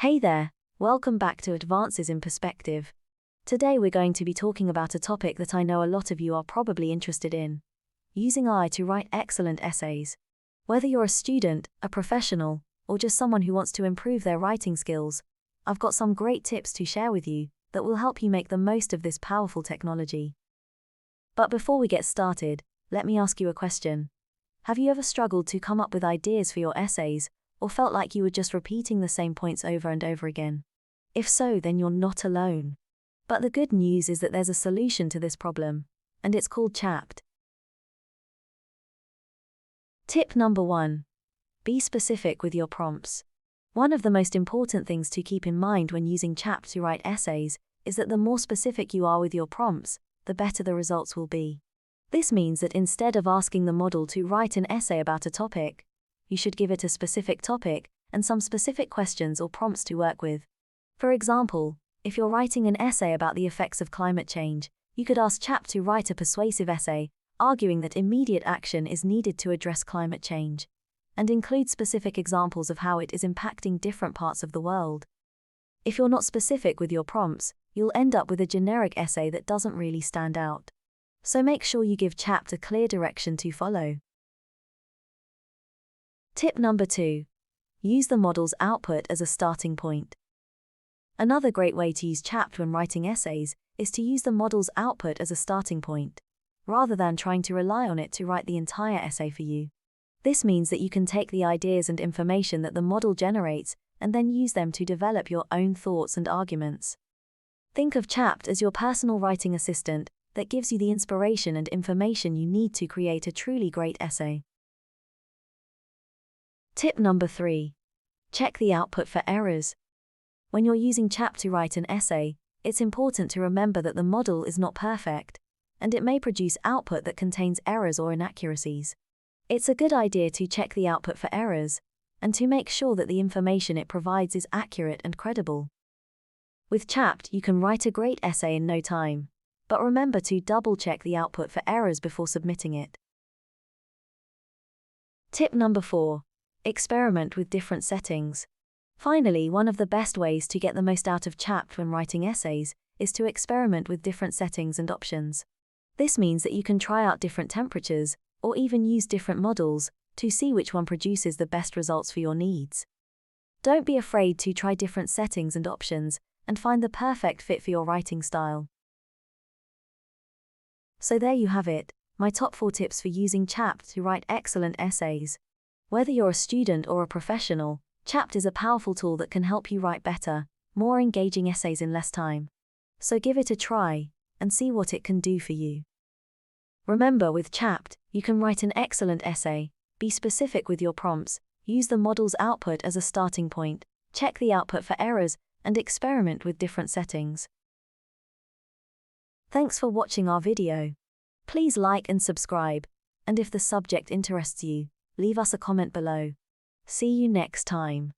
Hey there, welcome back to Advances in Perspective. Today we're going to be talking about a topic that I know a lot of you are probably interested in: using AI to write excellent essays. Whether you're a student, a professional, or just someone who wants to improve their writing skills, I've got some great tips to share with you that will help you make the most of this powerful technology. But before we get started, let me ask you a question. Have you ever struggled to come up with ideas for your essays, or felt like you were just repeating the same points over and over again? If so, then you're not alone. But the good news is that there's a solution to this problem, and it's called ChatGPT. Tip number 1. Be specific with your prompts. One of the most important things to keep in mind when using ChatGPT to write essays is that the more specific you are with your prompts, the better the results will be. This means that instead of asking the model to write an essay about a topic, you should give it a specific topic and some specific questions or prompts to work with. For example, if you're writing an essay about the effects of climate change, you could ask ChatGPT to write a persuasive essay, arguing that immediate action is needed to address climate change, and include specific examples of how it is impacting different parts of the world. If you're not specific with your prompts, you'll end up with a generic essay that doesn't really stand out. So make sure you give ChatGPT a clear direction to follow. Tip number 2. Use the model's output as a starting point. Another great way to use ChatGPT when writing essays is to use the model's output as a starting point, rather than trying to rely on it to write the entire essay for you. This means that you can take the ideas and information that the model generates and then use them to develop your own thoughts and arguments. Think of ChatGPT as your personal writing assistant that gives you the inspiration and information you need to create a truly great essay. Tip number 3. Check the output for errors. When you're using ChatGPT to write an essay, it's important to remember that the model is not perfect, and it may produce output that contains errors or inaccuracies. It's a good idea to check the output for errors, and to make sure that the information it provides is accurate and credible. With ChatGPT, you can write a great essay in no time, but remember to double-check the output for errors before submitting it. Tip number 4. Experiment with different settings. Finally, one of the best ways to get the most out of ChatGPT when writing essays is to experiment with different settings and options. This means that you can try out different temperatures, or even use different models, to see which one produces the best results for your needs. Don't be afraid to try different settings and options, and find the perfect fit for your writing style. So there you have it, my top 4 tips for using ChatGPT to write excellent essays. Whether you're a student or a professional, ChatGPT is a powerful tool that can help you write better, more engaging essays in less time. So give it a try, and see what it can do for you. Remember, with ChatGPT, you can write an excellent essay, be specific with your prompts, use the model's output as a starting point, check the output for errors, and experiment with different settings. Thanks for watching our video. Please like and subscribe, and if the subject interests you, leave us a comment below. See you next time.